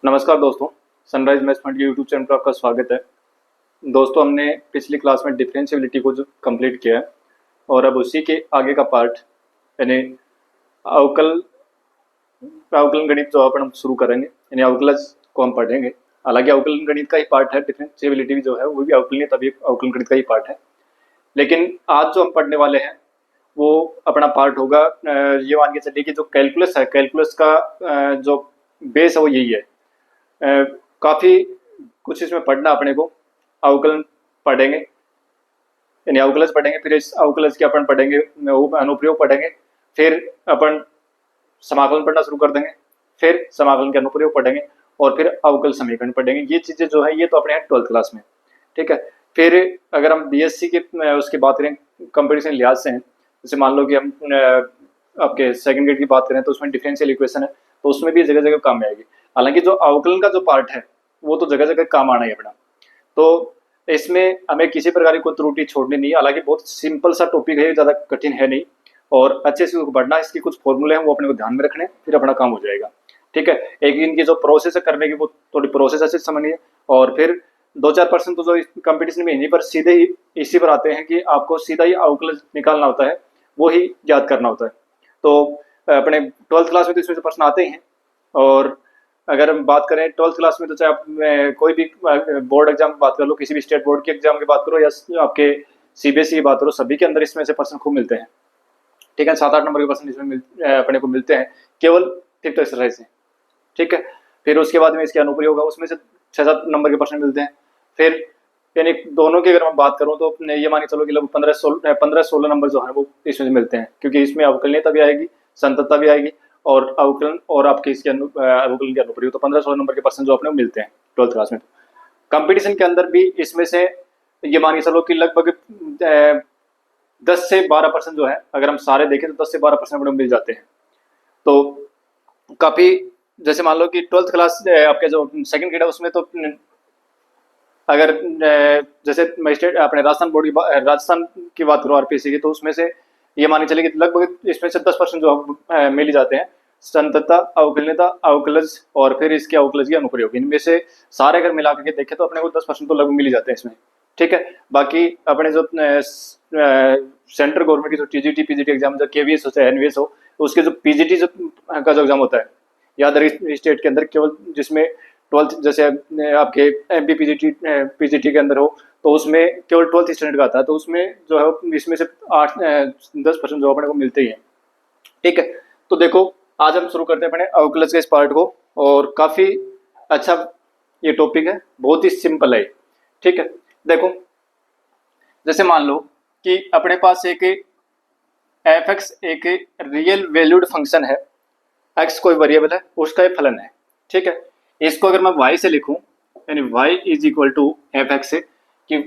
नमस्कार दोस्तों, sunrise maths point के यूट्यूब चैनल पर आपका स्वागत है। दोस्तों, हमने पिछली क्लास में डिफरेंशियबिलिटी को जो कंप्लीट किया है और अब उसी के आगे का पार्ट यानी अवकलन गणित जो अपन हम शुरू करेंगे, यानी अवकलज को हम पढ़ेंगे। हालांकि अवकलन गणित का ही पार्ट है, डिफरेंशियबिलिटी भी जो है वो भी अवकलनीय तभी अवकलन गणित का ही पार्ट है। लेकिन आज जो हम पढ़ने वाले हैं वो अपना पार्ट होगा, ये मान के चलिए कि जो कैलकुलस है, कैलकुलस का जो बेस है वो यही है। काफ़ी कुछ इसमें पढ़ना अपने को। अवकलन पढ़ेंगे यानी अवकलज पढ़ेंगे, फिर इस अवकलज के अपन पढ़ेंगे अनुप्रयोग पढ़ेंगे, फिर अपन समाकलन पढ़ना शुरू कर देंगे, फिर समाकलन के अनुप्रयोग पढ़ेंगे और फिर अवकल समीकरण पढ़ेंगे। ये चीज़ें जो है ये तो अपने हैं 12th क्लास में, ठीक है। फिर अगर हम बीएससी के उसकी बात करें कंपटीशन लिहाज से हैं, जैसे मान लो कि हम आपके सेकंड ग्रेड की बात करें तो उसमें डिफरेंशियल इक्वेशन है, तो उसमें भी जगह जगह काम में आएगी। हालांकि जो अवकलन का जो पार्ट है वो तो जगह जगह काम आना ही अपना, तो इसमें हमें किसी प्रकार की कोई त्रुटि छोड़नी नहीं है। हालांकि बहुत सिंपल सा टॉपिक है, ज़्यादा कठिन है नहीं, और अच्छे से पढ़ना। इसके कुछ फॉर्मूले हैं वो अपने को ध्यान में रखने, फिर अपना काम हो जाएगा, ठीक है। एक इनकी जो प्रोसेस है करने की वो थोड़ी प्रोसेस अच्छे से समझनी है, और फिर 2-4% तो जो कंपटीशन में इन्हीं पर सीधे ही इसी पर आते हैं कि आपको सीधा ही अवकलन निकालना होता है, वो ही याद करना होता है। तो अपने 12th क्लास में तो इसमें से प्रश्न आते ही हैं। और अगर हम बात करें 12th क्लास में तो चाहे आप कोई भी बोर्ड एग्जाम की बात कर लो, किसी भी स्टेट बोर्ड के एग्जाम की बात करो या आपके सीबीएसई की बात करो, सभी के अंदर इसमें से प्रश्न खूब मिलते हैं, ठीक है। 7-8 नंबर के प्रश्न इसमें अपने को मिलते हैं, केवल फिफ्थ एक्सरसाइज से, ठीक है। फिर उसके बाद में इसके अनुप्रयोग है, उसमें से 6-7 नंबर के प्रश्न मिलते हैं। फिर यानी दोनों की अगर मैं बात करूं तो ये मान के चलो कि लगभग 15-16 नंबर जो है वो इसमें से मिलते हैं, क्योंकि इसमें अवकलनीयता भी आएगी, संततता भी आएगी और अवकलन और आपके इसके अवकलन के अनुप्रयोग, तो 15-16 नंबर के प्रश्न जो अपने मिलते हैं 12th क्लास में। कंपटीशन के अंदर भी इसमें से ये मान के चलो कि लगभग 10 से 12% जो है, अगर हम सारे देखें तो 10 से 12% अपने मिल जाते हैं। तो काफ़ी, जैसे मान लो कि 12th क्लास आपके जो सेकंड ग्रेड है उसमें तो अगर जैसे मजिस्ट्रेट अपने राजस्थान की बात करो आरपीएससी की, तो उसमें से ये मानी चले कि लगभग इसमें से 10% जो मिल ही जाते हैं। संततता, अवकलनीयता, अवकलज और फिर इसके अवकलज के अनुप्रयोग, इनमें से सारे अगर मिला करके देखें तो अपने को 10% तो लगभग मिल ही जाते हैं इसमें, ठीक है। बाकी अपने जो सेंट्रल गवर्नमेंट की जो टीजीटी पीजीटी एग्जाम, जो केवीएस हो चाहे एनवीएस हो, तो उसके जो पीजीटी का जो एग्जाम होता है या अदर स्टेट के अंदर, केवल जिसमें 12th जैसे आपके एमपी पीजीटी के अंदर हो तो उसमें केवल 12th स्टैंडर्ड का आता है, तो उसमें जो है इसमें से 8-10% जो अपने को मिलते ही हैं, ठीक है। तो देखो, आज हम शुरू करते हैं अपने अवकलज के इस पार्ट को, और काफ़ी अच्छा ये टॉपिक है, बहुत ही सिंपल है, ठीक है। देखो, जैसे मान लो कि अपने पास एक एफ एक्स एक रियल वैल्यूड फंक्शन है, एक्स कोई वेरिएबल है, उसका एक फलन है, ठीक है। इसको अगर मैं y से लिखूं, यानी y is equal to f x, कि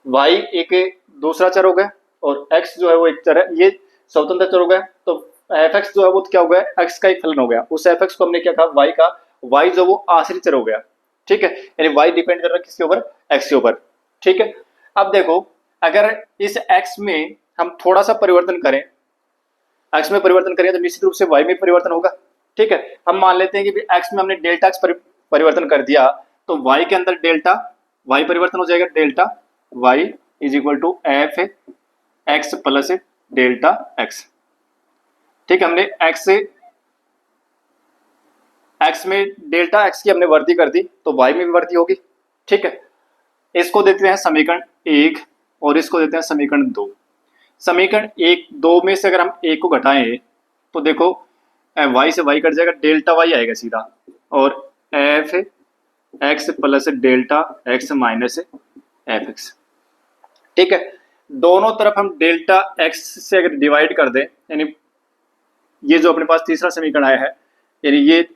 y एक दूसरा चर हो गया और x जो है वो एक चर है, ये स्वतंत्र चर हो गया, तो एफ एक्स जो है वो क्या हो गया, x का एक फलन हो गया। उस एफ एक्स को हमने क्या कहा, y का, y जो वो आश्रित चर हो गया, ठीक है। यानी y डिपेंड कर रहा है किसके ऊपर, x के ऊपर, ठीक है। अब देखो, अगर इस x में हम थोड़ा सा परिवर्तन करें, x में परिवर्तन करें तो निश्चित रूप से y में परिवर्तन होगा, ठीक है। हम मान लेते हैं कि x में हमने डेल्टा x परिवर्तन कर दिया, तो y के अंदर डेल्टा y परिवर्तन हो जाएगा, delta y is equal to f x plus delta x, ठीक है। हमने x में डेल्टा x की हमने वृद्धि कर दी, तो y में भी वृद्धि होगी, ठीक है। इसको देते हैं समीकरण 1 और इसको देते हैं समीकरण 2। समीकरण 1-2 में से अगर हम 1 को घटाएं तो देखो y से y कट जाएगा, डेल्टा y आएगा सीधा, और F x plus delta x minus f x, ठीक है। दोनों तरफ हम डेल्टा x से अगर डिवाइड कर दें, यानी ये जो अपने पास तीसरा समीकरण आया है, यानी ये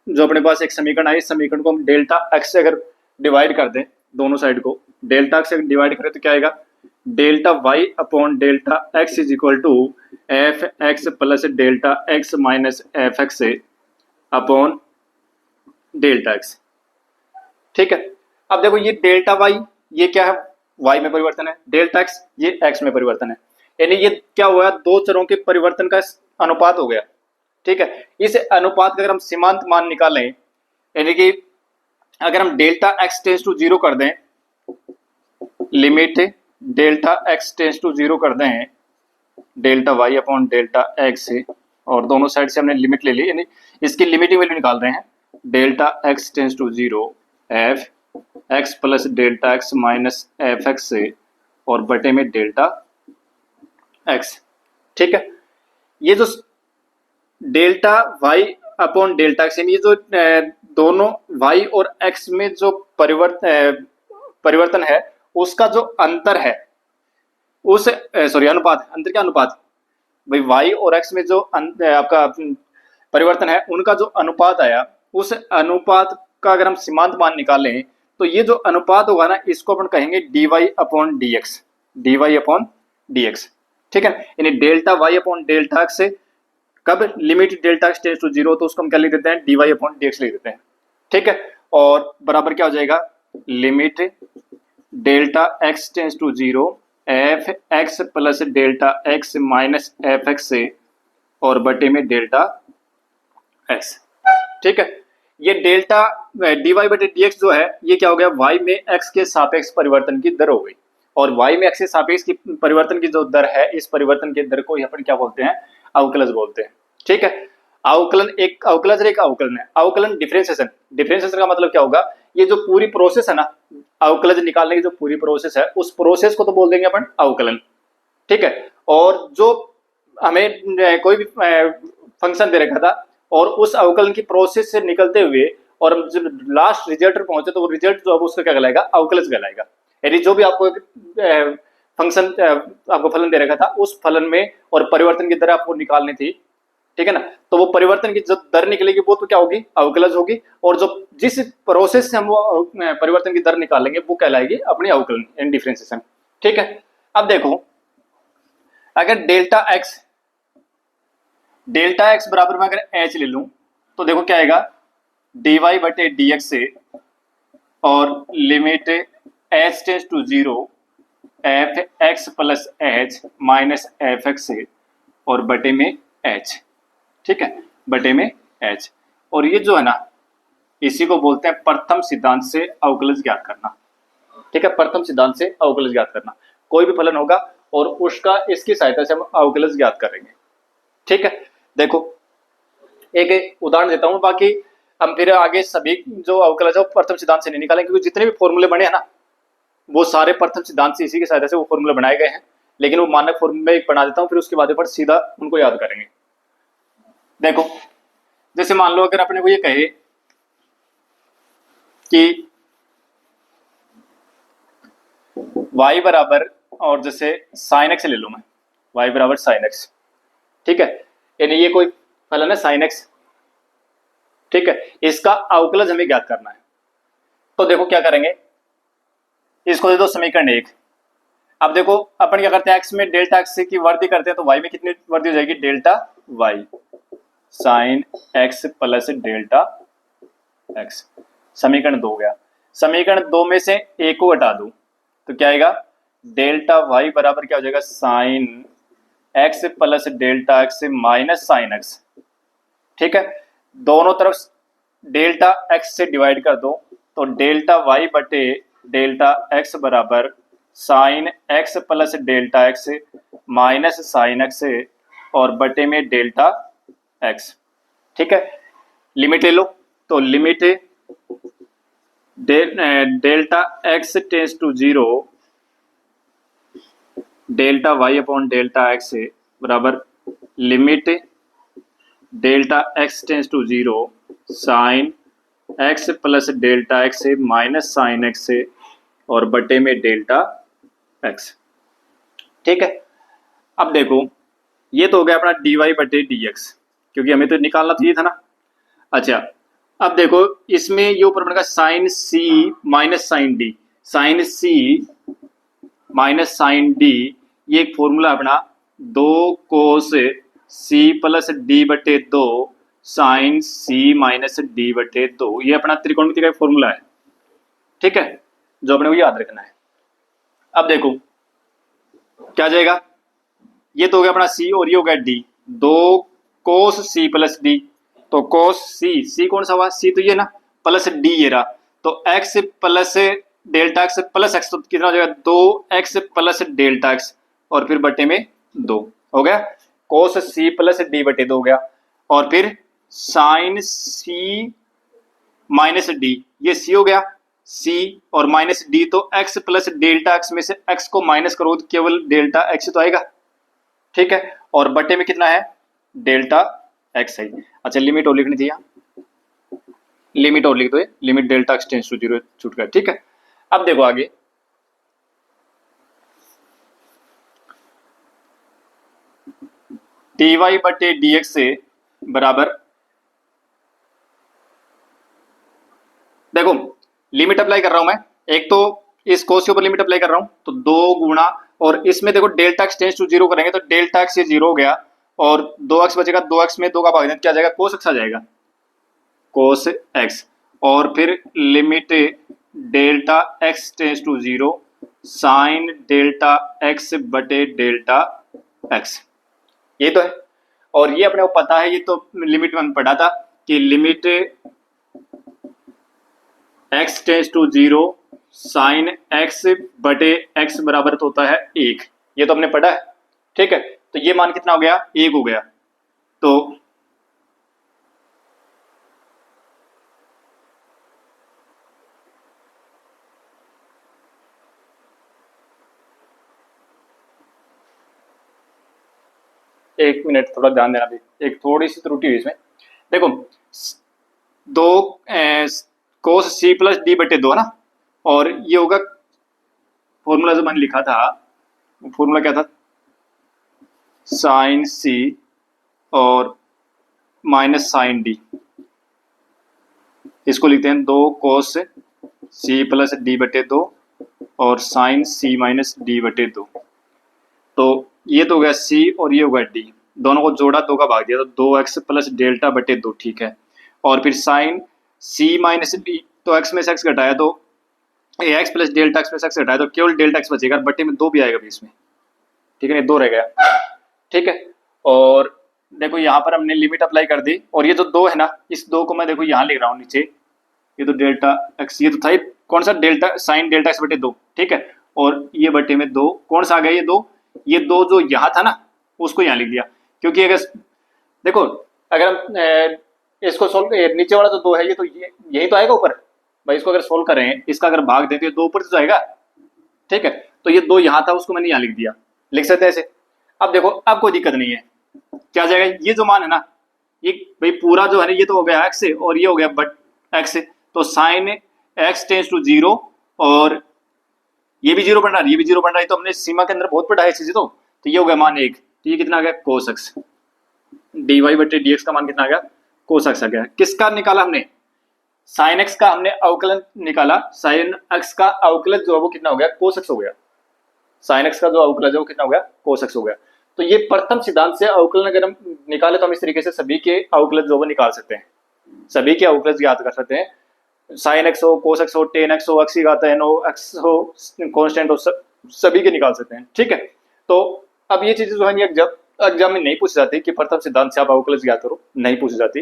जो अपने पास एक समीकरण आया, इस समीकरण को हम डेल्टा x से अगर डिवाइड कर दें, दोनों साइड को डेल्टा x से डिवाइड करें तो क्या आएगा, delta y upon delta x is equal to f x plus delta x minus f x upon delta x, ठीक है। अब देखो, ये डेल्टा y ये क्या है, y में परिवर्तन है, डेल्टा x ये x में परिवर्तन है, यानी ये क्या हुआ, दो चरों के परिवर्तन का अनुपात हो गया, ठीक है। इस अनुपात का अगर हम सीमांत मान निकालें, यानी कि अगर हम delta x tends to zero कर दें, limit delta x tends to zero कर दें delta y upon delta x से, और दोनों साइड से हमने लिमिट ले ली, यानी इसकी लिमिटिंग वैल्यू निकाल रहे हैं, delta x tends to zero f x plus delta x minus f x से और बटे में डेल्टा एक्स। ठीक है, ये जो delta y upon delta x, यानी ये जो दोनों वाई और एक्स में जो परिवर्तन है उसका जो अंतर है, उस अनुपात, अंतर क्या अनुपात भाई, वाई और एक्स में जो आपका परिवर्तन है उनका जो अनुपात आया, उस अनुपात का अगर हम सीमांत मान निकालें तो ये जो अनुपात होगा ना, इसको अपन कहेंगे d y upon d x, d y upon d x. ठीक है, यानी delta y upon delta x से कब limit delta x tends to zero, तो उसको हम क्या लिख देते हैं, d y upon d x लिख देते हैं। ठीक है, और बराबर क्या हो जाएगा, limit delta x tends to zero f x plus delta x minus f x से और बटे में डेल्टा एक्स। ठीक है, ये डेल्टा डी वाई बटे डी एक्स जो है ये क्या हो गया, वाई में एक्स के सापेक्ष परिवर्तन की दर हो गई, और वाई में एक्स के सापेक्ष की परिवर्तन की जो दर है, इस परिवर्तन की दर को ही अपन क्या बोलते हैं, अवकलज बोलते हैं। ठीक है, अवकलन एक अवकलज एक अवकलन है। अवकलन डिफरेंशिएशन, डिफरेंशिएशन का मतलब क्या होगा, ये जो पूरी प्रोसेस है ना, अवकलज निकालने की जो पूरी प्रोसेस है, उस प्रोसेस को तो बोल देंगे अपन अवकलन। ठीक है, और जो हमें कोई भी फंक्शन दे रखा था और उस अवकलन की प्रोसेस से निकलते हुए और जब लास्ट रिजल्ट पर पहुंचे तो वो रिजल्ट जो है उसका क्या कहलाएगा, अवकलज कहलाएगा। यानी जो भी आपको फंक्शन आपको फलन दे रखा था, उस फलन में और परिवर्तन की दर आपको निकालनी थी, ठीक है ना, तो वो परिवर्तन की जो दर निकलेगी वो तो क्या होगी, अवकलज होगी, और जो जिस प्रोसेस से हम वो परिवर्तन की दर निकालेंगे वो कहलाएगी अपनी अवकलन एंड डिफरेंशिएशन। ठीक है, अब देखो अगर डेल्टा एक्स बराबर में अगर एच ले लूं तो देखो क्या आएगा, डी वाई बटे डी एक्स से और limit h tends to zero f x plus h minus f x से और बटे में एच। ठीक है, बटे में एच, और ये जो है ना, इसी को बोलते हैं प्रथम सिद्धांत से अवकलज ज्ञात करना। ठीक है, प्रथम सिद्धांत से अवकलज ज्ञात करना, कोई भी फलन होगा और उसका इसकी सहायता से हम अवकलज ज्ञात करेंगे। ठीक है, देखो एक उदाहरण देता हूं, बाकी हम फिर आगे सभी जो अवकलज है वो प्रथम सिद्धांत से नहीं निकालेंगे, क्योंकि जितने भी फॉर्मूले बने हैं ना वो सारे प्रथम सिद्धांत से, इसी की सहायता से वो फॉर्मूले बनाए गए हैं, लेकिन वो मानक फॉर्मूले एक बना देता हूं, फिर उसके बाद पर सीधा उनको याद करेंगे। देखो जैसे मान लो अगर अपने को ये कहे कि y बराबर, और जैसे साइन एक्स ले लूं मैं, y बराबर साइन एक्स। ठीक है, यानी ये कोई फलन है साइन एक्स। ठीक है, इसका अवकलज हमें ज्ञात करना है, तो देखो क्या करेंगे, इसको दे दो समीकरण एक। अब देखो अपन क्या करते हैं, एक्स में डेल्टा एक्स की वृद्धि करते हैं तो वाई में कितनी वृद्धि हो जाएगी, delta y sine x plus delta x. समीकरण दो गया, समीकरण दो में से एक को हटा दूं तो क्या आएगा, डेल्टा वाई बराबर क्या हो जाएगा, sign x plus delta x minus sine x. ठीक है, दोनों तरफ डेल्टा एक्स से डिवाइड कर दो तो डेल्टा वाई बटे डेल्टा एक्स बराबर sign x plus delta x minus sine x और बटे में डेल्टा एक्स। ठीक है, लिमिट ले लो, तो limit delta x tends to zero delta y upon delta x बराबर limit delta x tends to zero sine x plus delta x minus sine x और बटे में डेल्टा एक्स। ठीक है, अब देखो ये तो हो गया अपना डी वाई बटे डी एक्स, क्योंकि हमें तो निकालना तो ये था ना। अच्छा, अब देखो इसमें ये ऊपर बनेगा साइन सी माइनस साइन डी, साइन सी माइनस साइन डी, ये एक फॉर्मूला अपना दो कोस सी प्लस डी बटे दो साइन सी माइनस डी बटे दो, ये अपना त्रिकोणमिति का फॉर्मूला है। ठीक है, जो अपने को याद रखना है। अब देखो क्या जाएगा, ये तो हो गया अपना सी और ये हो गया डी, दो कोस सी प्लस डी, तो कोस सी, सी कौन सा हुआ, सी तो ये ना प्लस डी ये रहा, तो x plus delta x plus x, तो कितना हो जाएगा 2x प्लस डेल्टा एक्स और फिर बटे में 2 हो गया, कोस सी प्लस डी बटे 2 हो गया, और फिर साइन सी माइनस डी, ये सी हो गया, सी और माइनस डी, तो x प्लस डेल्टा एक्स में से x को माइनस करो तो केवल डेल्टा एक्स तो आएगा, ठीक है, और बटे में कितना है डेल्टा एक्स है। अच्छा लिमिट और लिखनी थी यहाँ, लिमिट और लिख दो, limit delta x tends to 0 छूट गया, ठीक है। अब देखो आगे, डी वाई बटे डी एक्स से बराबर, देखो लिमिट अप्लाई कर रहा हूं मैं, एक तो इस कोस के ऊपर लिमिट अप्लाई कर रहा हूं, तो 2 गुणा, और इसमें देखो डेल्टा एक्स टेंस टू 0 करेंगे तो डेल्टा एक्स ये 0 हो गया, और 2x बचेगा, 2x में 2 का भाग क्या जाएगा, कोस एक्स आ जाएगा, कोस एक्स, और फिर limit delta x tends to 0 sine delta x बटे डेल्टा एक्स, ये तो है, और ये अपने को पता है, ये तो लिमिट में पढ़ा था कि limit x tends to 0 sine x बटे x बराबर तो होता है 1, ये तो हमने पढ़ा है, ठीक है। तो ये मान कितना हो गया, 1 हो गया, तो एक मिनट थोड़ा ध्यान देना भी, एक थोड़ी सी त्रुटि हुई इसमें, देखो 2 कोस सी प्लस डी बटे 2 ना, और ये होगा फॉर्मूला जो मैंने लिखा था, फॉर्मूला क्या था, साइन सी और माइनस साइन डी, इसको लिखते हैं 2 कोस सी प्लस डी बटे 2 और साइन सी माइनस डी बटे 2, तो ये तो हो गया सी और ये होगा डी, दोनों को जोड़ा 2 का भाग दिया, तो 2x प्लस डेल्टा बटे 2, ठीक है, और फिर साइन सी माइनस डी, तो x में से x घटाया तो x प्लस डेल्टा x में से x घटाया तो केवल डेल्टा x बचेगा, बटे में 2 भी आएगा बीच में, ठीक है, 2 रह गया, ठीक है। और देखो यहाँ पर हमने लिमिट अप्लाई कर दी, और ये जो 2 है ना, इस 2 को मैं देखो यहाँ लिख रहा हूँ नीचे, ये तो डेल्टा x, ये तो था कौन सा डेल्टा साइन डेल्टा x बटे 2, ठीक है, और ये बटे में 2 कौन सा आ गया, ये 2 जो यहाँ था ना उसको यहाँ लिख दिया, क्योंकि अगर देखो अगर हम इसको सोल्व, नीचे वाला जो 2 है ये तो यही तो आएगा ऊपर भाई, इसको अगर सोल्व करें, इसका अगर भाग देते 2 ऊपर तो जाएगा, ठीक है, तो ये 2 यहाँ था उसको मैंने यहाँ लिख दिया, लिख सकते हैं ऐसे। अब देखो अब कोई दिक्कत नहीं है, क्या जाएगा, ये जो मान है ना, ये भाई पूरा जो है ना, ये तो हो गया एक्स और ये हो गया बट एक्स, तो साइन एक्स टेंस टू 0 और ये भी 0 बन रहा है, ये भी 0 बन रहा है, तो हमने सीमा के अंदर बहुत पढ़ा है चीजें, तो ये हो गया मान 1, तो ये कितना आ गया कोस एक्स, डी वाई बटे डी एक्स का मान कितना आ गया, कोस एक्स आ गया। किसका निकाला हमने, साइन एक्स का हमने अवकलन निकाला, साइन एक्स का अवकलज जो है वो कितना हो गया, कोस एक्स हो गया, साइन एक्स का जो अवकलज है वो कितना हो गया, कोस एक्स हो गया। तो ये प्रथम सिद्धांत से अवकलन अगर हम निकाले तो हम इस तरीके से सभी के अवकलज जो वो निकाल सकते हैं, सभी के अवकलज याद कर सकते हैं, साइन एक्स हो, कोस एक्स हो, टेन एक्स हो, एक्स की घात n हो, एक्स हो, कांस्टेंट हो, सभी के निकाल सकते हैं, ठीक है। तो अब ये चीजें जो है एग्जाम में नहीं पूछी जाती कि प्रथम सिद्धांत से आप अवकलज ज्ञात करो, नहीं पूछी जाती,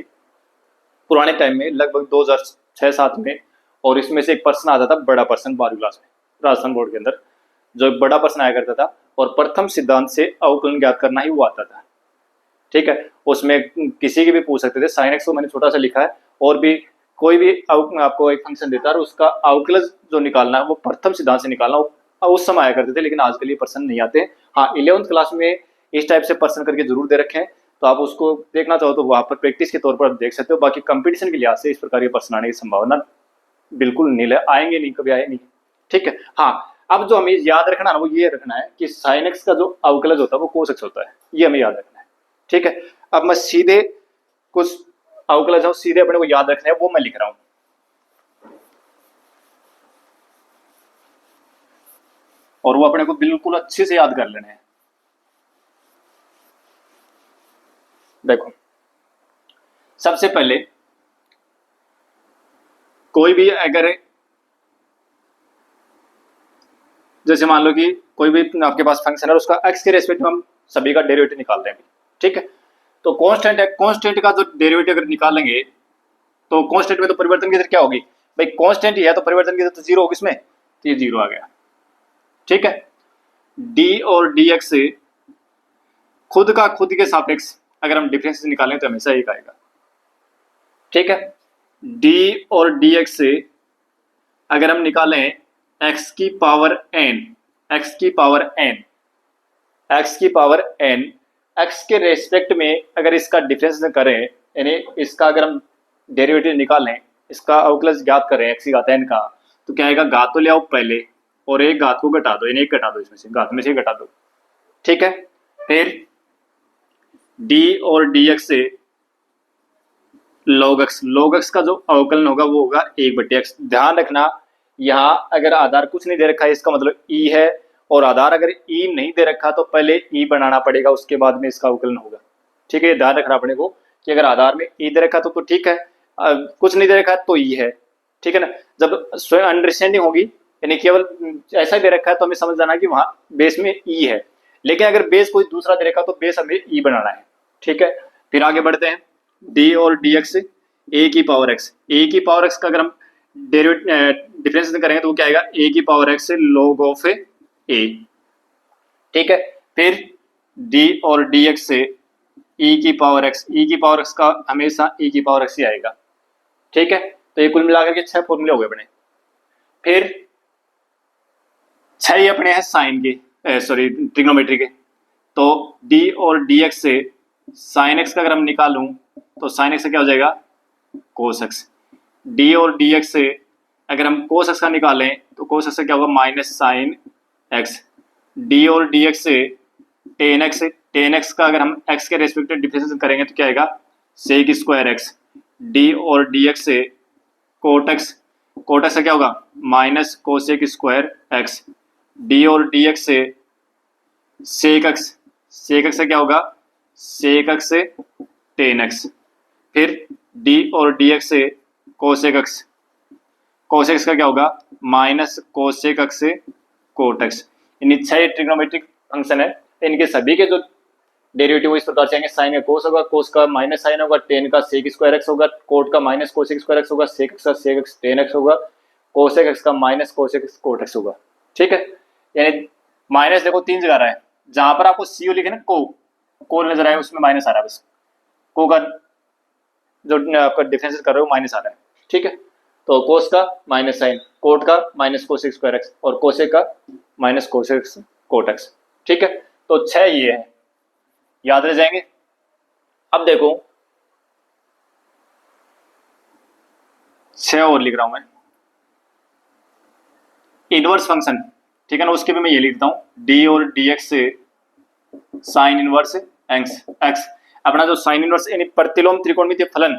पुराने टाइम में लगभग 2006-07 में, और इसमें से एक प्रश्न आता था, बड़ा प्रश्न 12वीं क्लास में राजस्थान बोर्ड के अंदर, जो एक बड़ा प्रश्न आया करता था, और प्रथम सिद्धांत से अवकलन ज्ञात करना ही वो आता था, ठीक है। उसमें किसी की भी पूछ सकते थे, साइन एक्स को मैंने छोटा सा लिखा है, और भी कोई भी आपको एक फंक्शन देता है और उसका अवकलज जो निकालना है वो प्रथम सिद्धांत से निकालना, उस समय आया करते थे, लेकिन आजकल ये प्रश्न नहीं आते। हाँ 11th क्लास में इस टाइप से प्रश्न करके जरूर दे रखे हैं, तो आप उसको देखना चाहो तो वहां पर प्रैक्टिस के तौर पर आप देख सकते हो, बाकी कंपटीशन के लिहाज से इस प्रकार के प्रश्न आने की संभावना बिल्कुल नील है, आएंगे नहीं, कभी आए नहीं, ठीक है। हाँ अब जो हमें याद रखना है वो ये रखना है कि साइन एक्स का जो अवकलज होता है वो कोस एक्स होता है, ये हमें याद रखना है, ठीक है। अब मैं सीधे कुछ अवकलज है सीधे अपने को याद रखना है, वो मैं लिख रहा हूं, और वो अपने को बिल्कुल अच्छे से याद कर लेने हैं। देखो सबसे पहले कोई भी अगर जैसे मान लो कि कोई भी आपके पास फंक्शन है, उसका एक्स के रेस्पेक्ट में हम सभी का डेरिवेटिव निकाल रहे हैं, ठीक है। तो कांस्टेंट है, कांस्टेंट का जो डेरिवेटिव अगर निकालेंगे तो कांस्टेंट में तो परिवर्तन की दर क्या होगी भाई, कांस्टेंट ही है तो परिवर्तन की दर तो जीरो होगी इसमें, तो ये जीरो आ गया। ठीक है, डी और डी एक्स से खुद का खुद के सापेक्ष अगर हम डिफरेंस निकालें तो हमेशा एक आएगा। ठीक है, डी और डी एक्स से अगर हम निकालें एक्स की पावर एन, एक्स की पावर एन, एक्स की पावर एन, एक्स के रेस्पेक्ट में अगर इसका डिफरेंस करें, यानी इसका अगर हम डेरिवेटिव निकालें, इसका अवकलज ज्ञात करें एक्स की घात एन का, तो क्या आएगा, घात तो ले आओ पहले और एक घात को घटा दो, यानी एक घटा दो, इसमें से घात में से घटा दो। ठीक है, फिर डी और डी एक्स से log x का जो अवकलन होगा वो होगा 1/x। ध्यान रखना यहाँ अगर आधार कुछ नहीं दे रखा है इसका मतलब e है, और आधार अगर e नहीं दे रखा तो पहले e बनाना पड़ेगा, उसके बाद में इसका अवकलन होगा। ठीक है, ध्यान रखना अपने को कि अगर आधार में e दे रखा तो ठीक है, कुछ नहीं दे रखा तो e है। ठीक है ना, जब स्वयं अंडरस्टैंडिंग होगी, यानी केवल ऐसा दे रखा है तो हमें समझ जाना कि वहाँ बेस में e है, लेकिन अगर बेस कोई दूसरा दे रखा तो बेस हमें e बनाना है। ठीक है, फिर आगे बढ़ते हैं, डी और डी एक्स ए की पावर एक्स, ए की पावर एक्स का अगर हम डिफरेंस करेंगे तो वो क्या आएगा, ए की पावर एक्स log ऑफ ए। ठीक है, फिर डी और डी एक्स से ई की पावर एक्स, ई की पावर एक्स का हमेशा ई की पावर एक्स ही आएगा। ठीक है, तो ये कुल मिलाकर के 6 फॉर्मूले हो गए अपने। फिर 6 ही अपने हैं साइन के, सॉरी ट्रिग्नोमेट्री के, तो डी और डी एक्स से साइन एक्स का अगर हम निकालूं तो साइन एक्स से क्या हो जाएगा, कोस एक्स। डी और डी एक्स से अगर हम कोस एक्स का निकालें तो कोस एक्स से क्या होगा, माइनस साइन एक्स। डी और डी एक्स से टेन एक्स, टेन एक्स का अगर हम एक्स के रेस्पेक्टिव डिफरेंशिएशन करेंगे तो क्या आएगा, सेक स्क्वायर एक्स। डी और डी एक्स से कोट एक्स, कोट एक्स से क्या होगा, minus cosec square x. D और डी एक्स से सेक एक्स, सेक एक्स से क्या होगा, सेक एक्स से टेन एक्स। फिर डी और डी एक्स से कोसेक एक्स, कोसेक एक्स का क्या होगा, माइनस कोसेक एक्स से कोट एक्स। इन 6 ट्रिग्नोमेट्रिक फंक्शन है, इनके सभी के जो डेरिवेटिव इस प्रकार से आएंगे, साइन का कोस होगा, कोस का माइनस साइन होगा, टेन का सेक स्क्वायर एक्स होगा, कोट का माइनस कोसेक स्क्वायर एक्स होगा, सेक एक्स का सेक एक्स टेन एक्स होगा, कोसेक एक्स का minus cosec x cot x होगा। ठीक है, यानी माइनस देखो 3 जगह रहा है, जहां पर आपको सी लिखे ना, को नजर आए उसमें माइनस आ रहा है, बस को का जो आपका डिफरेंस कर रहे हो माइनस आ रहा है। ठीक है, तो कोस का माइनस साइन, कोट का माइनस कोसेक स्क्वायर एक्स और कोसेक का माइनस कोसेक कोट एक्स। ठीक है, तो 6 ये है, याद रह जाएंगे। अब देखो 6 और लिख रहा हूं मैं, इनवर्स फंक्शन। ठीक है ना, उसके भी मैं ये लिखता हूं, डी और डी एक्स से साइन इनवर्स एक्स। अपना जो साइन इनवर्स यानी प्रतिलोम त्रिकोणमितीय फलन,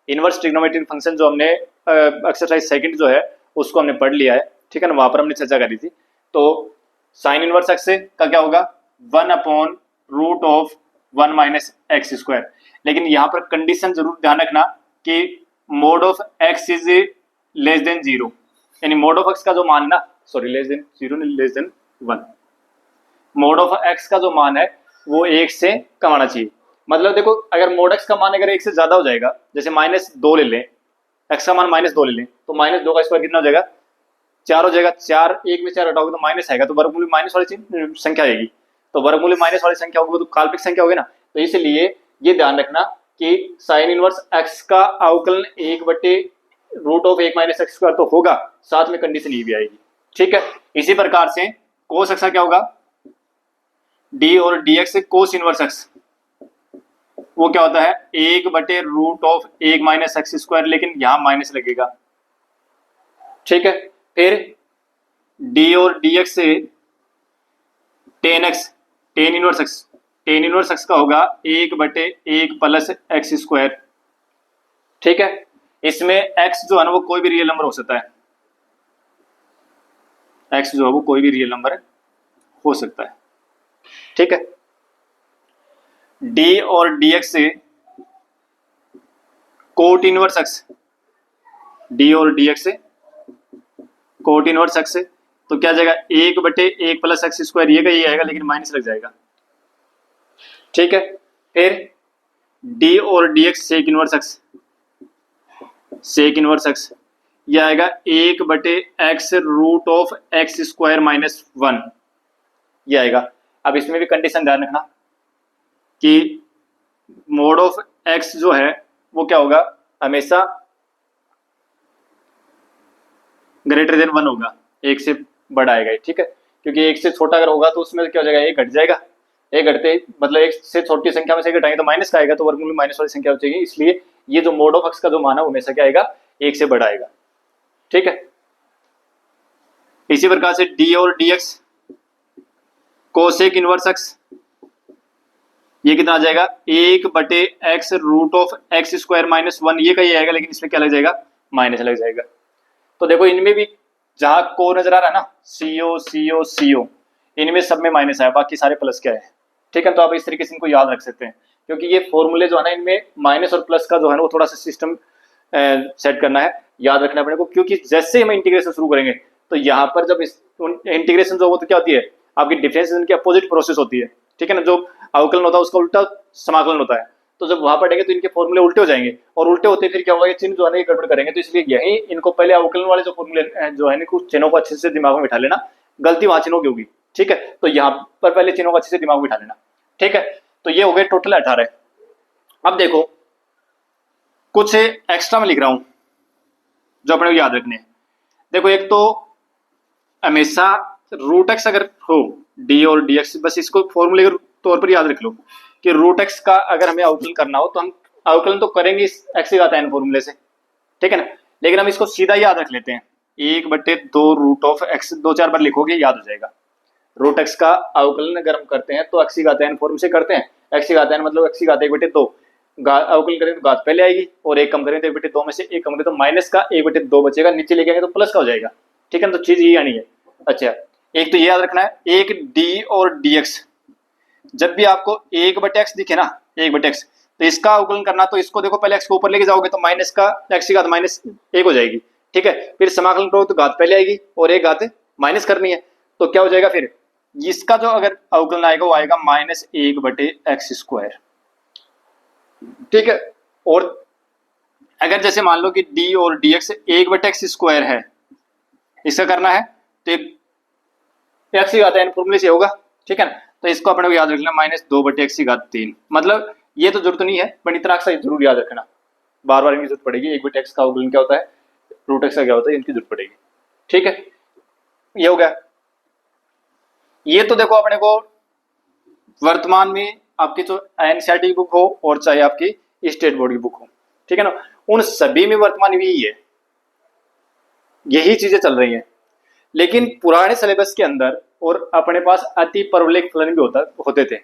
इनवर्स ट्रिग्नोमेट्रिक फंक्शन जो हमने एक्सरसाइज सेकंड जो है उसको हमने पढ़ लिया है। ठीक है ना, वहां पर हमने चर्चा करी थी। तो साइन इनवर्स एक्स का क्या होगा, 1/रूट ऑफ 1 माइनस एक्स स्क्वायर। लेकिन यहाँ पर कंडीशन जरूर ध्यान रखना कि mode of x is less than 0, यानी मोड ऑफ एक्स का जो मान ना, सॉरी लेस देन 0 नहीं, less than 1, mode of x का जो मान है वो 1 से कम आना चाहिए। मतलब देखो अगर मोड एक्स का मान अगर 1 से ज्यादा हो जाएगा, जैसे -2 ले लें, एक्स का मान -2 ले लें, तो -2 का स्क्वायर कितना हो जाएगा, 4 हो जाएगा। 4 1 में 4 हटाओगे तो माइनस आएगा, तो वर्गमूल में माइनस वाली संख्या आएगी, तो वर्गमूल में माइनस वाली संख्या होगी तो काल्पनिक संख्या होगी ना। तो इसलिए ये ध्यान रखना कि साइन इनवर्स एक्स का अवकलन 1/रूट ऑफ 1 माइनस एक्स स्क्वायर तो होगा, साथ में कंडीशन ये भी आएगी। ठीक है, इसी प्रकार से कोस एक्स का क्या होगा, डी और डी एक्स से कोस इनवर्स एक्स, वो क्या होता है 1/रूट ऑफ 1 माइनस एक्स स्क्वायर, लेकिन यहां माइनस लगेगा। ठीक है, फिर डी और डी एक्स से ten x, tan inverse x, tan inverse x का होगा 1/1 प्लस एक्स स्क्वायर। ठीक है, इसमें एक्स जो है ना वो कोई भी रियल नंबर हो सकता है, एक्स जो है वो कोई भी रियल नंबर हो सकता है। ठीक है, डी और डी एक्स से कोट इनवर्स एक्स, डी और डी एक्स से कोट इनवर्स एक्स से, तो क्या जाएगा 1/1 प्लस एक्स स्क्वायर, ये का ये आएगा लेकिन माइनस लग जाएगा। ठीक है, फिर डी और d x sec inverse x, sec inverse x, ये आएगा 1/x root of x square minus 1, ये आएगा। अब इसमें भी कंडीशन ध्यान रखना कि मोड ऑफ एक्स जो है वो क्या होगा, हमेशा ग्रेटर देन 1 होगा, एक से बड़ा आएगा, ठीक है। क्योंकि एक से छोटा अगर होगा तो उसमें क्या हो जाएगा, एक घट जाएगा, एक घटते मतलब एक से छोटी संख्या में से घटाएंगे तो माइनस का आएगा, तो वर्गमूल में माइनस वाली संख्या हो जाएगी, इसलिए ये जो मोड ऑफ एक्स का जो मान है वो हमेशा क्या आएगा, एक से बड़ा आएगा, ठीक है। इसी प्रकार से डी और d x cosec inverse x, ये कितना आ जाएगा, 1/x root of x square minus 1, ये कहीं आएगा, लेकिन इसमें क्या लग जाएगा, माइनस लग जाएगा। तो देखो इनमें भी जहां को नजर आ रहा है ना, सीओ सीओ सीओ, इनमें सब में माइनस है, बाकी सारे प्लस क्या है, ठीक है। तो आप इस तरीके से इनको याद रख सकते हैं, क्योंकि ये फॉर्मूले जो है ना इनमें माइनस और प्लस का जो है ना वो थोड़ा सा सिस्टम सेट करना है, याद रखना पड़ेगा, क्योंकि जैसे हम इंटीग्रेशन शुरू करेंगे तो यहाँ पर जब इंटीग्रेशन जो होता है क्या होती है, आपकी डिफरेंशिएशन की अपोजिट प्रोसेस होती है, ठीक है ना। जो अवकलन होता है उसका उल्टा समाकलन होता है, तो जब वहां पढ़ेंगे तो इनके फॉर्मूले उल्टे हो जाएंगे, और उल्टे होते फिर क्या होगा, ये चिन्ह जो है ना ये गड़बड़ करेंगे, तो इसलिए यही इनको पहले अवकलन वाले जो फॉर्मूले जो है ना कुछ चिन्हों को अच्छे से दिमाग में बिठा लेना, गलती वहां चिन्हों की होगी, ठीक है। तो यहाँ पर पहले चिन्हों को अच्छे से दिमाग में बिठा लेना, ठीक है। तो ये हो गए टोटल 18। अब देखो कुछ एक्स्ट्रा में लिख रहा हूं जो अपने को याद रखने हैं। देखो एक तो हमेशा रूट एक्स अगर हो डी और डी एक्स, बस इसको फॉर्मूले के तौर पर याद रख लो कि रूट एक्स का अगर हमें अवकलन करना हो तो हम अवकलन तो करेंगे इस एक्स की घात n फॉर्मूले से, ठीक है ना। लेकिन हम इसको सीधा याद रख लेते हैं, 1/2 रूट ऑफ एक्स, 2-4 बार लिखोगे याद हो जाएगा। रूट एक्स का अवकलन अगर हम करते हैं तो एक्स की घात n फॉर्म से करते हैं, एक्स की घात n मतलब एक्स की घात 1/2, अवकलन करें तो घात पहले आएगी, और एक कम करें तो 1/2 में से एक कम करें तो माइनस का 1/2 बचेगा, नीचे लेके आएंगे तो प्लस का हो जाएगा, ठीक है ना। तो चीज ये आनी है। अच्छा एक तो ये याद रखना है, एक डी और डी एक्स, जब भी आपको 1/x दिखे ना, 1/x, तो इसका अवकलन करना, तो इसको देखो पहले x को ऊपर लेके जाओगे तो माइनस का x की घात -1 हो जाएगी, ठीक है। फिर समाकलन करो तो घात पहले आएगी और एक घात माइनस करनी है, तो क्या हो जाएगा, फिर इसका जो अगर अवकलन आएगा वो आएगा -1/x², ठीक है। और अगर जैसे मान लो कि d और dx 1/x² है, इसका करना है तो x की घात n फॉर्मूले से होगा, ठीक है ना। तो इसको अपने को याद रखना -2/x3, मतलब ये तो जरूरत नहीं है, पर इतना सा जरूर याद रखना, बार बार इनकी जरूरत पड़ेगी। 1/x का अवकलन क्या होता है, रूट एक्स का क्या होता है, इनकी जरूरत पड़ेगी, ठीक है। ये हो गया। ये तो देखो अपने को वर्तमान में आपकी जो एनसीईआरटी की बुक हो और चाहे आपकी स्टेट बोर्ड की बुक हो, ठीक है ना, उन सभी में वर्तमान में यही है, यही चीजें चल रही हैं। लेकिन पुराने सिलेबस के अंदर और अपने पास अति परवलिक फलन भी होते थे,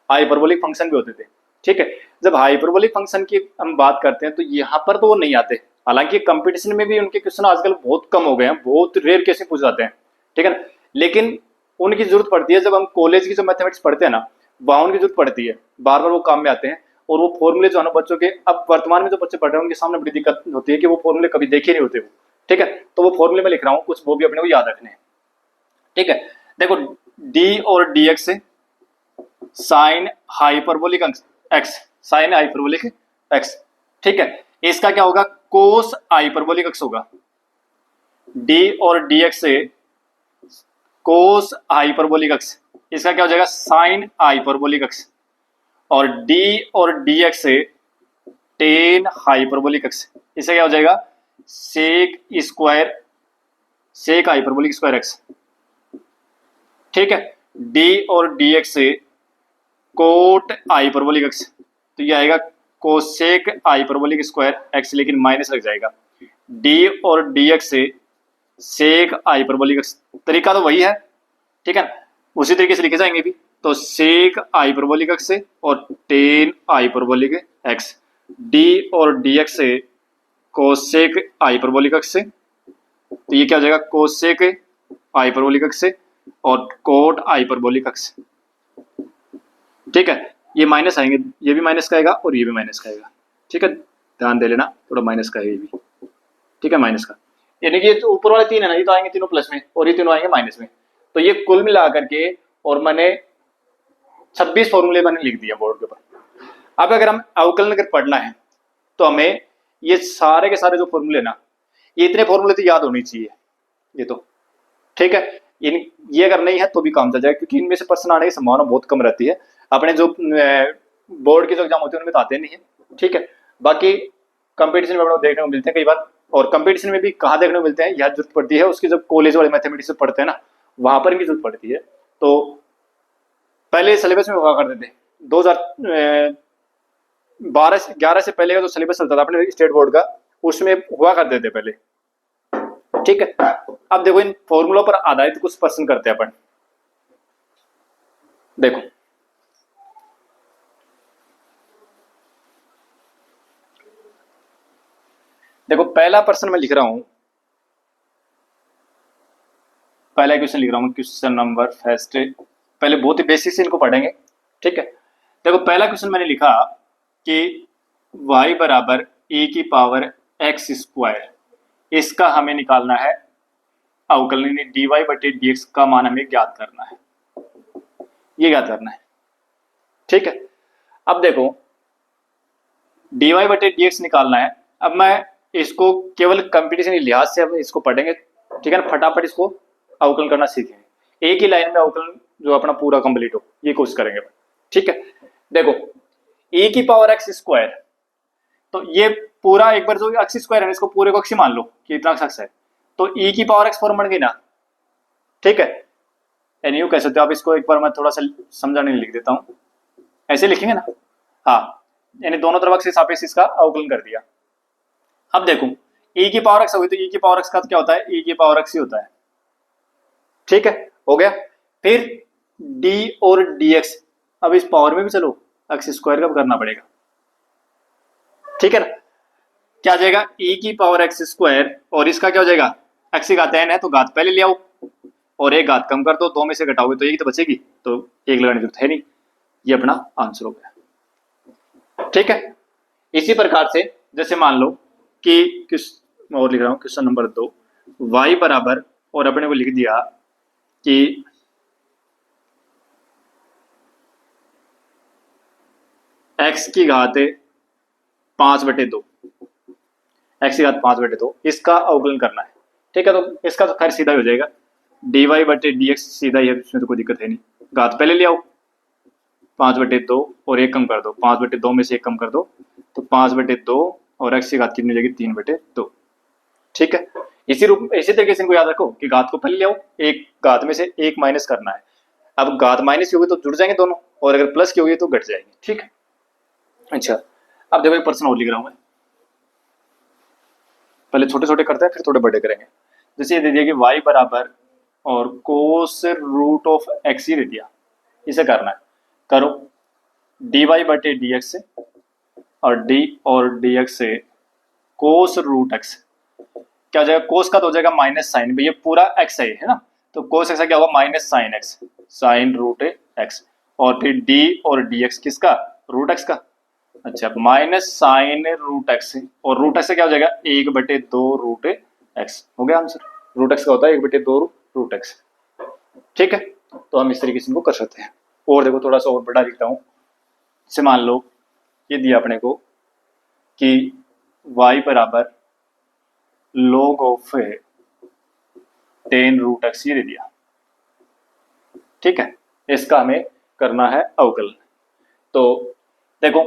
हाइपरबोलिक फंक्शन भी होते थे, ठीक है। जब हाइपरबोलिक फंक्शन की हम बात करते हैं तो यहाँ पर तो वो नहीं आते, हालांकि कंपटीशन में भी उनके क्वेश्चन आजकल बहुत कम हो गए हैं, बहुत रेयर केस पूछ जाते हैं, ठीक है ना। लेकिन उनकी जरूरत पड़ती है जब हम कॉलेज की जो मैथमेटिक्स पढ़ते हैं ना, वहां उनकी जरूरत पड़ती है, बार बार वो काम में आते हैं। और वो फॉर्मूले जो है ना बच्चों के, अब वर्तमान में जो बच्चे पढ़ रहे हैं उनके सामने बड़ी दिक्कत होती है कि वो फॉर्मूले कभी देखे नहीं होते वो, ठीक है। तो वो फॉर्मूले में लिख रहा हूँ कुछ, वो भी अपने को याद रखने हैं, ठीक है। देखो डी और d x sine hyperbolic x, sine hyperbolic x, ठीक है। इसका क्या होगा, कोस हाइपरबोलिक एक्स होगा। डी और डी एक्स से कोस हाइपरबोलिक एक्स, इसका क्या हो जाएगा, साइन हाइपरबोलिक एक्स। और डी और डी एक्स से टेन हाइपरबोलिक एक्स, इसका क्या हो जाएगा, sec square, sec hyperbolic square x, ठीक है। डी और डी एक्स से कोट हाइपरबोलिक एक्स, तो ये आएगा कोसेक हाइपरबोलिक स्क्वायर एक्स, लेकिन माइनस लग जाएगा। डी और डी एक्स से सेक हाइपरबोलिक एक्स, तरीका तो वही है, ठीक है, उसी तरीके से लिखे जाएंगे भी। तो सेक हाइपरबोलिक एक्स से और टेन हाइपरबोलिक एक्स, डी और डी एक्स से कोसेक हाइपरबोलिक एक्स से, तो ये क्या हो जाएगा, कोसेक हाइपरबोलिक एक्स से और कोट हाइपरबोलिक एक्स, ठीक है। ये माइनस आएंगे, ये भी माइनस का आएगा और ये भी माइनस का आएगा, ठीक है, ध्यान दे लेना, थोड़ा माइनस का है ये भी, ठीक है, माइनस का, यानी कि ऊपर वाले तीन है ना, ये तो आएंगे तीनों प्लस में और ये तीनों आएंगे माइनस में। तो ये कुल मिला करके, और मैंने 26 फॉर्मूले मैंने लिख दिया बोर्ड के ऊपर। अब अगर हम अवकलन अगर पढ़ना है तो हमें ये सारे के सारे जो फॉर्मूले ना, ये इतने फॉर्मूले तो याद होनी चाहिए ये तो, ठीक है। इन ये अगर नहीं है तो भी काम चल जाएगा, क्योंकि इनमें से प्रश्न आने की संभावना बहुत कम रहती है। अपने जो बोर्ड के जो एग्जाम होते हैं उनमें तो आते नहीं है, ठीक है। बाकी कंपटीशन में देखने को मिलते हैं कई बार, और कंपटीशन में भी कहाँ देखने को मिलते हैं, यह जरूरत पड़ती है उसकी, जब कॉलेज वाले मैथमेटिक्स पढ़ते हैं ना, वहां पर भी जरूरत पड़ती है। तो पहले सिलेबस में हुआ करते थे 2012-11 से पहले का जो सिलेबस चलता था अपने स्टेट बोर्ड का, उसमें हुआ करते थे पहले, ठीक है। अब देखो इन फॉर्मूलों पर आधारित कुछ प्रश्न करते हैं अपन। देखो देखो पहला प्रश्न मैं लिख रहा हूं, पहला क्वेश्चन लिख रहा हूं, क्वेश्चन नंबर फर्स्ट। पहले बहुत ही बेसिक से इनको पढ़ेंगे, ठीक है। देखो पहला क्वेश्चन मैंने लिखा कि y बराबर e की पावर x स्क्वायर, इसका हमें निकालना है अवकलन, dy बटे dx का मान हमें ज्ञात करना है, ये ज्ञात करना है, ठीक है। अब देखो dy बटे dx निकालना है। अब मैं इसको केवल कंपटीशन के लिहाज से अब इसको पढ़ेंगे, ठीक है ना, फटाफट इसको अवकलन करना सीखेंगे, एक ही लाइन में अवकलन जो अपना पूरा कंप्लीट हो, ये कोशिश करेंगे, ठीक है। देखो e की पावर x स्क्वायर, तो ये पूरा एक बार जो x स्क्वायर है इसको पूरे को अक्ष मान लो कि इतना अक्ष है, तो e की पावर x फॉर्म बन गई ना, ठीक है। यानी यूं कह सकते हो आप इसको, एक बार मैं थोड़ा सा समझाने लिख देता हूं, ऐसे लिखेंगे ना, हाँ, यानी दोनों तरफ के सापेक्ष इसका अवकलन कर दिया। अब देखो e की पावर x होगी तो e की पावर x का क्या होता है, e की पावर x ही होता है, ठीक है, हो गया। फिर d और dx, अब इस पावर में भी चलो x स्क्वायर का करना पड़ेगा, ठीक है ना। क्या आ जाएगा e की पावर x स्क्वायर, और इसका क्या हो जाएगा, x की घात n है तो घात पहले ले आओ और एक घात कम कर दो, दो में से घटाओगे तो एक तो बचेगी, तो एक लगाने की जरूरत है नहीं, ये अपना आंसर हो गया, ठीक है। इसी प्रकार से जैसे मान लो कि किस, मैं और लिख रहा हूं क्वेश्चन नंबर 2, y बराबर, और अपने को लिख दिया कि x की घात 5/2, x की घात 5/2, इसका अवकलन करना है, ठीक है। तो इसका तो खैर सीधा ही हो जाएगा, dy बटे dx सीधा ही है, इसमें तो कोई दिक्कत है नहीं। घात पहले ले आओ 5/2 और एक कम कर दो, 5/2 में से एक कम कर दो तो 5/2, और x की घात कितनी हो जाएगी 3/2, ठीक है। इसी तरीके से इनको याद रखो कि घात को पहले ले आओ, एक घात में से एक माइनस करना है। अब घात माइनस की होगी तो जुड़ जाएंगे दोनों, और अगर प्लस की होगी तो घट जाएंगे, ठीक है। अच्छा अब देखो एक प्रश्न और लिख रहा हूं मैं, पहले छोटे छोटे करते हैं फिर थोड़े बड़े करेंगे। जैसे ये दे दिया कि y बराबर और कोस रूट ऑफ x ही दे दिया, इसे करना है, करो dy बटे dx से, और d और dx से कोस रूट x, क्या हो जाएगा, कोस का तो हो जाएगा माइनस साइन, भैया पूरा x है ना, तो कोस x क्या होगा minus sine x, sine root x, और फिर d और dx किसका, रूट x का, अच्छा माइनस साइन रूट x, और रूट x से क्या हो जाएगा 1/2 रूट x, हो गया आंसर। रूट x का होता है 1/2 रूट x, ठीक है। तो हम इस तरीके से इनको कर सकते हैं। और देखो थोड़ा सा और बड़ा लिखता हूं, जैसे मान लो ये दिया अपने को कि y बराबर log ऑफ 10 रूट x, ये दे दिया, ठीक है। इसका हमें करना है अवकलन। तो देखो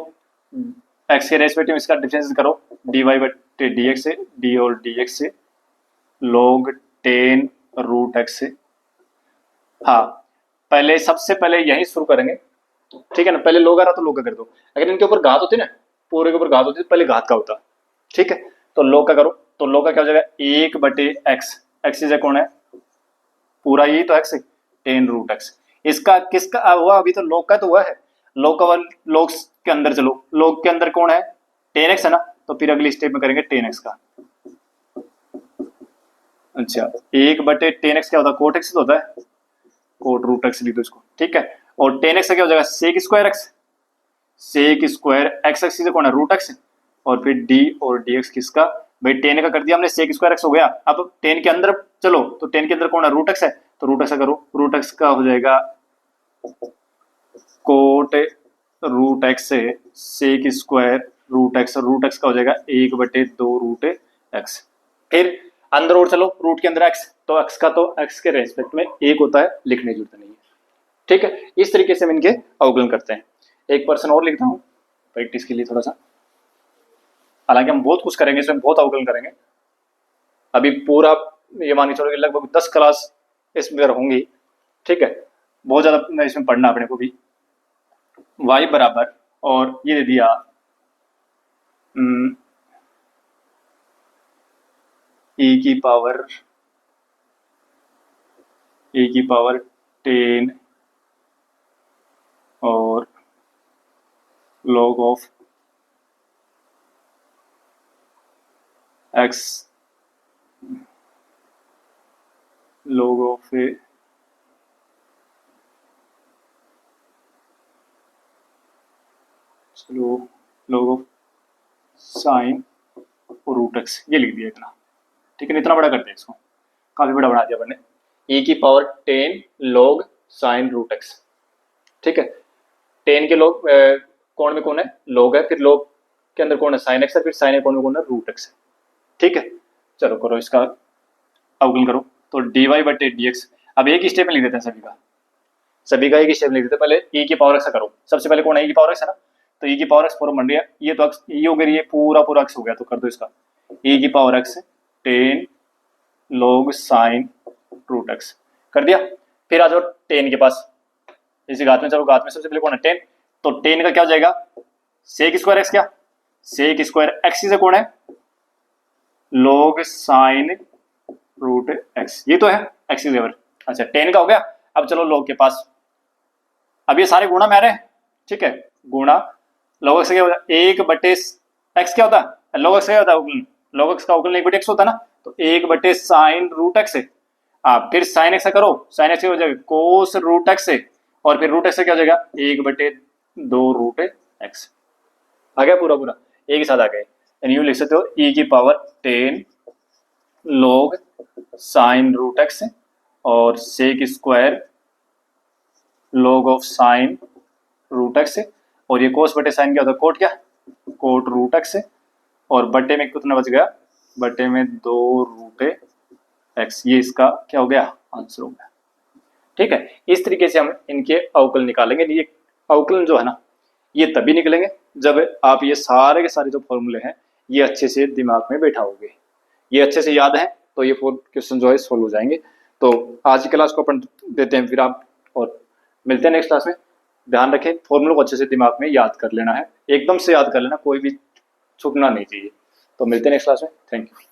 x के रेस्पेक्टिव इसका डिफरेंस करो, dy बटे dx से, d और dx से log 10 रूट x से, हाँ पहले सबसे पहले यही शुरू करेंगे, ठीक है ना। पहले लोग आ रहा तो लोग का कर दो, अगर इनके ऊपर घात होती ना, पूरे के ऊपर घात होती तो पहले घात का होता, ठीक है। तो लोग का करो, तो लोग का क्या हो जाएगा 1/x, x इज कौन है, पूरा यही तो x है 10 रूट x, इसका किसका हुआ, अभी तो लोग का तो हुआ है, लोग का लोग के अंदर चलो, लोग के अंदर कौन है 10x है ना, तो फिर अगली स्टेप में करेंगे 10x का, अच्छा 1/10x क्या होता है, कोट x होता है, कोट रूट x लिख दो इसको, ठीक है। और 10x का क्या हो जाएगा sec square x, sec square x axis से कौन है रूट x, और फिर d और dx किसका, भाई 10 का कर दिया हमने, सेक स्क्वायर x हो गया। अब 10 के अंदर चलो, तो 10 के अंदर कौन है रूट x है, तो रूट x का करो, रूट x का हो जाएगा कोट रूट x से सेक स्क्वायर रूट एक्स, और रूट एक्स का हो जाएगा 1/2 रूट एक्स। फिर अंदर और चलो, रूट के अंदर एक्स, तो एक्स का तो एक्स के रेस्पेक्ट में 1 होता है, लिखने की जरूरत नहीं है। ठीक है, इस तरीके से हम इनके अवकलन करते हैं। एक पर्सन और लिखता हूँ प्रैक्टिस के लिए थोड़ा सा, हालांकि हम बहुत कुछ करेंगे इसमें, बहुत अवकलन करेंगे। अभी पूरा ये मान के चलो कि लगभग 10 क्लास इसमें होंगी। ठीक है, बहुत ज्यादा इसमें पढ़ना अपने को भी। y बराबर, और ये दे दिया e की पावर 10 और log of x log of log of sign और रूट एक्स, ये लिख दिया इतना। ठीक है, इतना बड़ा करते हैं इसको, काफी बड़ा बना दिया मैंने। e की power 10 log sine root x. ठीक है, 10 के log कोण में कौन है, log है, फिर log के अंदर कौन है, साइन एक्स है, फिर साइन कोण में कौन है, रूट एक्स है। ठीक है, चलो करो इसका अवकलन करो। तो dy/dx, अब एक ही स्टेप में लिख देते हैं सभी का एक ही स्टेप में लिख देते हैं। पहले e की पावर एक्स करो, सबसे पहले कौन है, e की पावर एक्स है ना, तो e की पावर एक्स फॉर्म बन रही है, ये तो एक्स ये हो गया, ये पूरा एक्स हो गया, तो कर दो इसका e की power x 10 log sine root x, कर दिया। फिर आ जाओ 10 के पास, इसी घात में, चलो घात में सबसे पहले कौन है 10, तो 10 का क्या हो जाएगा, सेक स्क्वायर एक्स, क्या सेक स्क्वायर एक्स से कौन है, log साइन रूट एक्स, ये तो है एक्स की जगह। अच्छा 10 का हो गया, अब चलो log के पास, अब ये सारे गुणा में आ रहे हैं। ठीक है, गुणा log एक्स क्या होता है, 1/x क्या होता है, log एक्स क्या होता है, log एक्स का अवकलन 1/x होता है ना, तो 1/साइन रूट एक्स है। आप फिर साइन एक्स करो, साइन एक्स हो जाएगा कोस रूट एक्स है, और फिर रूट एक्स से क्या हो जाएगा 1/2 रूट एक्स। आ गया पूरा एक ही साथ आ गए। यूं लिख सकते हो e की power 10 log sine root x और sec square log of sine root x, और ये कोस बटे साइन क्या होता है, कोट, क्या कोट रूट एक्स, और बटे में कितना बच गया, बटे में 2 रूट एक्स, ये इसका क्या हो गया, आंसर हो गया। ठीक है, इस तरीके से हम इनके अवकलन निकालेंगे। ये अवकलन जो है ना, ये तभी निकलेंगे जब आप ये सारे के सारे जो फॉर्मूले हैं ये अच्छे से दिमाग में बैठा होगे, ये अच्छे से याद है, तो ये 4 क्वेश्चन जो है सोल्व हो जाएंगे। तो आज की क्लास को अपन देते हैं फिर आप, और मिलते हैं नेक्स्ट क्लास में। ध्यान रखें, फॉर्मूलों को अच्छे से दिमाग में याद कर लेना है, एकदम से याद कर लेना, कोई भी छूटना नहीं चाहिए। तो मिलते हैं नेक्स्ट क्लास में, थैंक यू।